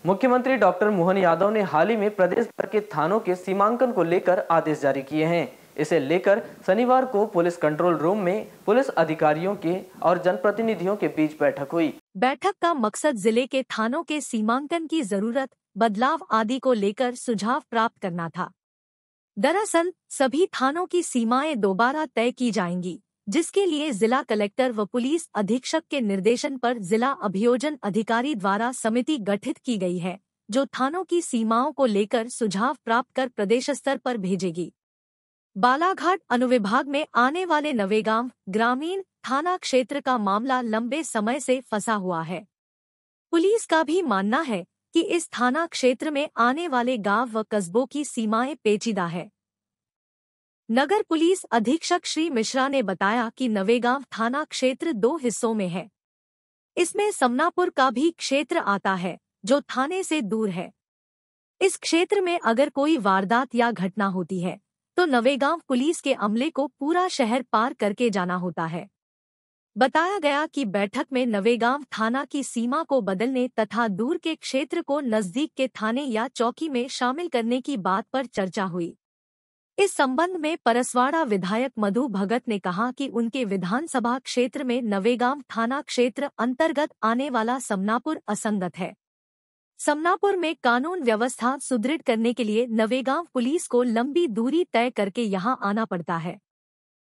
मुख्यमंत्री डॉक्टर मोहन यादव ने हाल ही में प्रदेश भर के थानों के सीमांकन को लेकर आदेश जारी किए हैं। इसे लेकर शनिवार को पुलिस कंट्रोल रूम में पुलिस अधिकारियों के और जनप्रतिनिधियों के बीच बैठक हुई। बैठक का मकसद जिले के थानों के सीमांकन की जरूरत, बदलाव आदि को लेकर सुझाव प्राप्त करना था। दरअसल सभी थानों की सीमाएं दोबारा तय की जाएंगी, जिसके लिए जिला कलेक्टर व पुलिस अधीक्षक के निर्देशन पर जिला अभियोजन अधिकारी द्वारा समिति गठित की गई है, जो थानों की सीमाओं को लेकर सुझाव प्राप्त कर प्रदेश स्तर पर भेजेगी। बालाघाट अनुविभाग में आने वाले नवेगांव ग्रामीण थाना क्षेत्र का मामला लंबे समय से फंसा हुआ है। पुलिस का भी मानना है कि इस थाना क्षेत्र में आने वाले गांव व कस्बों की सीमाएं पेचीदा है। नगर पुलिस अधीक्षक श्री मिश्रा ने बताया कि नवेगांव थाना क्षेत्र 2 हिस्सों में है। इसमें समनापुर का भी क्षेत्र आता है, जो थाने से दूर है। इस क्षेत्र में अगर कोई वारदात या घटना होती है तो नवेगांव पुलिस के अमले को पूरा शहर पार करके जाना होता है। बताया गया कि बैठक में नवेगांव थाना की सीमा को बदलने तथा दूर के क्षेत्र को नजदीक के थाने या चौकी में शामिल करने की बात पर चर्चा हुई। इस संबंध में परसवाड़ा विधायक मधु भगत ने कहा कि उनके विधानसभा क्षेत्र में नवेगांव थाना क्षेत्र अंतर्गत आने वाला समनापुर असंगत है। समनापुर में कानून व्यवस्था सुदृढ़ करने के लिए नवेगांव पुलिस को लंबी दूरी तय करके यहां आना पड़ता है।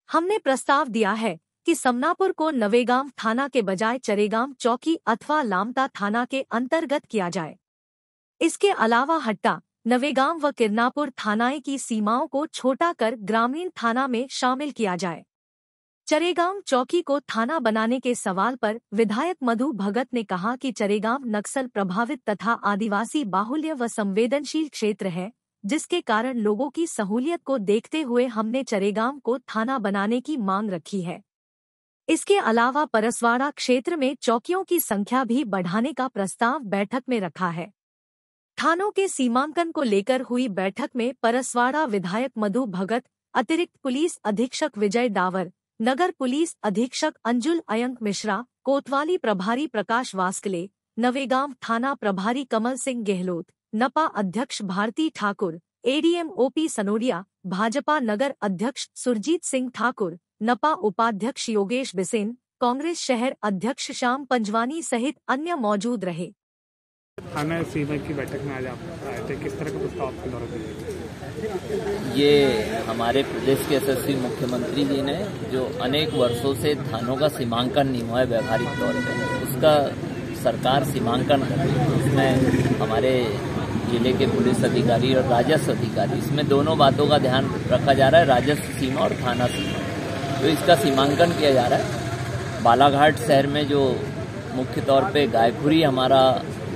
हमने प्रस्ताव दिया है कि समनापुर को नवेगांव थाना के बजाय चरेगांव चौकी अथवा लामटा थाना के अंतर्गत किया जाए। इसके अलावा हट्टा, नवेगांव व किरनापुर थानाएं की सीमाओं को छोटा कर ग्रामीण थाना में शामिल किया जाए। चरेगांव चौकी को थाना बनाने के सवाल पर विधायक मधु भगत ने कहा कि चरेगांव नक्सल प्रभावित तथा आदिवासी बाहुल्य व संवेदनशील क्षेत्र है, जिसके कारण लोगों की सहूलियत को देखते हुए हमने चरेगांव को थाना बनाने की मांग रखी है। इसके अलावा परसवाड़ा क्षेत्र में चौकियों की संख्या भी बढ़ाने का प्रस्ताव बैठक में रखा है। थानों के सीमांकन को लेकर हुई बैठक में परसवाड़ा विधायक मधु भगत, अतिरिक्त पुलिस अधीक्षक विजय डावर, नगर पुलिस अधीक्षक अंजुल अयंक मिश्रा, कोतवाली प्रभारी प्रकाश वास्कले, नवेगांव थाना प्रभारी कमल सिंह गहलोत, नपा अध्यक्ष भारती ठाकुर, एडीएम ओपी सनोडिया, भाजपा नगर अध्यक्ष सुरजीत सिंह ठाकुर, नपा उपाध्यक्ष योगेश बिसेन, कांग्रेस शहर अध्यक्ष श्याम पंजवानी सहित अन्य मौजूद रहे। थाना सीमा की बैठक में आज आप आए थे, किस तरह का प्रस्ताव आपके द्वारा दिया? ये हमारे प्रदेश के यशस्वी मुख्यमंत्री जी ने जो अनेक वर्षों से थानों का सीमांकन नहीं हुआ है व्यावहारिक तौर पर, उसका सरकार सीमांकन कर रही है। उसमें हमारे जिले के पुलिस अधिकारी और राजस्व अधिकारी, इसमें दोनों बातों का ध्यान रखा जा रहा है, राजस्व सीमा और थाना सीमा। तो इसका सीमांकन किया जा रहा है। बालाघाट शहर में जो मुख्य तौर पे गायपुरी हमारा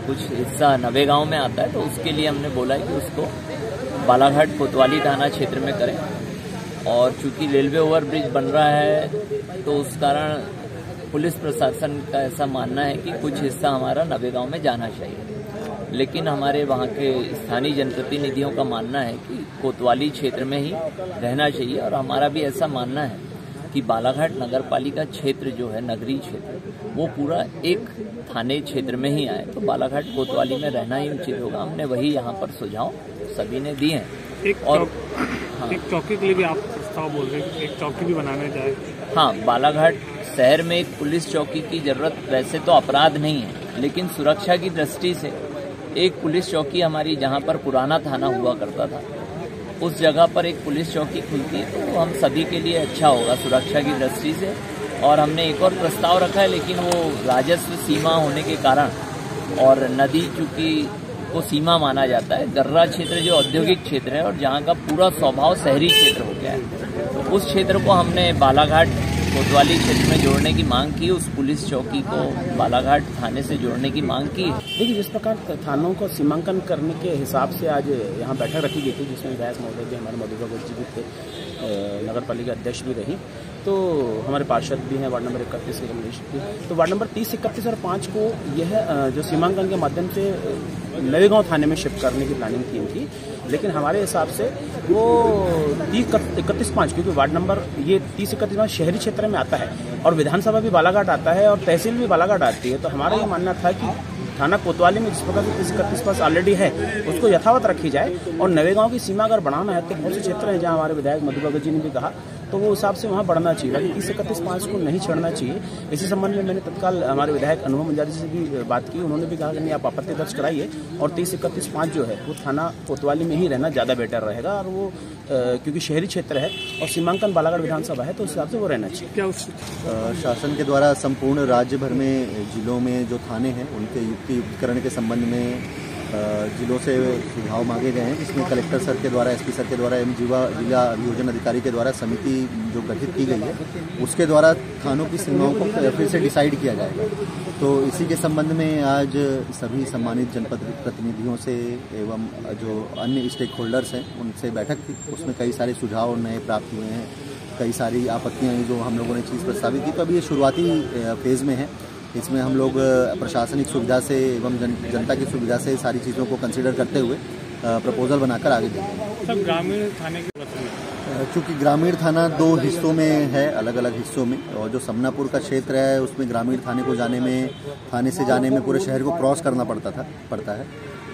कुछ हिस्सा नवेगांव में आता है, तो उसके लिए हमने बोला है कि उसको बालाघाट कोतवाली थाना क्षेत्र में करें। और चूंकि रेलवे ओवरब्रिज बन रहा है तो उस कारण पुलिस प्रशासन का ऐसा मानना है कि कुछ हिस्सा हमारा नवेगांव में जाना चाहिए, लेकिन हमारे वहाँ के स्थानीय जनप्रतिनिधियों का मानना है कि कोतवाली क्षेत्र में ही रहना चाहिए। और हमारा भी ऐसा मानना है कि बालाघाट नगरपालिका क्षेत्र जो है, नगरीय क्षेत्र, वो पूरा एक थाने क्षेत्र में ही आए, तो बालाघाट कोतवाली में रहना ही उचित होगा। हमने वही यहाँ पर सुझाव सभी ने दिए हैं। एक चौकी के लिए भी आप प्रस्ताव बोल रहे हैं, एक चौकी भी बनाने जाए? हाँ, बालाघाट शहर में एक पुलिस चौकी की जरूरत वैसे तो अपराध नहीं है, लेकिन सुरक्षा की दृष्टि से एक पुलिस चौकी हमारी जहाँ पर पुराना थाना हुआ करता था, उस जगह पर एक पुलिस चौकी खुलती है तो हम सभी के लिए अच्छा होगा सुरक्षा की दृष्टि से। और हमने एक और प्रस्ताव रखा है, लेकिन वो राजस्व सीमा होने के कारण और नदी चूंकि को सीमा माना जाता है, गर्रा क्षेत्र जो औद्योगिक क्षेत्र है और जहाँ का पूरा स्वभाव शहरी क्षेत्र हो गया है, तो उस क्षेत्र को हमने बालाघाट कोतवाली क्षेत्र में जोड़ने की मांग की। उस पुलिस चौकी को बालाघाट थाने से जोड़ने की मांग की। देखिए, जिस प्रकार थानों को सीमांकन करने के हिसाब से आज यहाँ बैठक रखी गई थी, जिसमें विधायक महोदय जी, हमारे मधु भगत जी भी थे, नगर पालिका अध्यक्ष भी रही, तो हमारे पार्षद भी हैं वार्ड नंबर 31 के कमलेश जी। तो वार्ड नंबर 30, 31 और 5 को यह जो सीमांकन के माध्यम से नवेगांव थाने में शिफ्ट करने की प्लानिंग की थी, लेकिन हमारे हिसाब से वो 30, 31, 5, क्योंकि वार्ड नंबर ये 30, 31 शहरी क्षेत्र में आता है और विधानसभा भी बालाघाट आता है और तहसील भी बालाघाट आती है, तो हमारा ये मानना था कि थाना कोतवाली में जिस प्रकार से 30-31 ऑलरेडी है उसको यथावत रखी जाए, और नवेगांव की सीमा अगर बढ़ाना है तो बहुत से क्षेत्र हैं जहाँ हमारे विधायक मधु भगत जी ने भी कहा तो वो हिसाब से वहाँ बढ़ना चाहिए, बाकी 30-31 को नहीं छोड़ना चाहिए। इसी संबंध में मैंने तत्काल हमारे विधायक अनुभव मंजारी से भी बात की, उन्होंने भी कहा कि नहीं आप आपत्ति दर्ज कराइए और 30-31 जो है वो थाना कोतवाली में ही रहना ज़्यादा बेटर रहेगा, और वो क्योंकि शहरी क्षेत्र है और सीमांकन बालागढ़ विधानसभा है तो उस हिसाब से वो रहना चाहिए। क्या उस शासन के द्वारा संपूर्ण राज्य भर में जिलों में जो थाने हैं उनके युक्तिकरण के संबंध में जिलों से सुझाव मांगे गए हैं, जिसमें कलेक्टर सर के द्वारा, एसपी सर के द्वारा एवं जिला अभियोजन अधिकारी के द्वारा समिति जो गठित की गई है उसके द्वारा थानों की सीमाओं को फिर से डिसाइड किया जाएगा। तो इसी के संबंध में आज सभी सम्मानित जनपद प्रतिनिधियों से एवं जो अन्य स्टेक होल्डर्स हैं उनसे बैठक थी, उसमें कई सारे सुझाव नए प्राप्त हुए हैं, कई सारी आपत्तियाँ जो हम लोगों ने चीज़ प्रस्तावित की। तो अभी ये शुरुआती फेज़ में है, इसमें हम लोग प्रशासनिक सुविधा से एवं जनता की सुविधा से सारी चीज़ों को कंसीडर करते हुए प्रपोजल बनाकर आगे देंगे। सब ग्रामीण थाने की चूँकि ग्रामीण थाना 2 हिस्सों में है, अलग अलग हिस्सों में, और जो समनापुर का क्षेत्र है उसमें ग्रामीण थाने को जाने में, थाने से जाने में पूरे शहर को क्रॉस करना पड़ता है।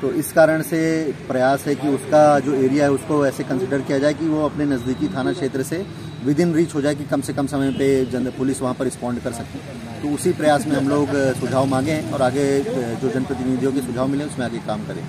तो इस कारण से प्रयास है कि उसका जो एरिया है उसको ऐसे कंसिडर किया जाए कि वो अपने नज़दीकी थाना क्षेत्र से विद इन रीच हो जाए, कि कम से कम समय पे पुलिस वहाँ पर रिस्पॉन्ड कर सके। तो उसी प्रयास में हम लोग सुझाव मांगे हैं और आगे जो जनप्रतिनिधियों के सुझाव मिले उसमें आगे काम करें।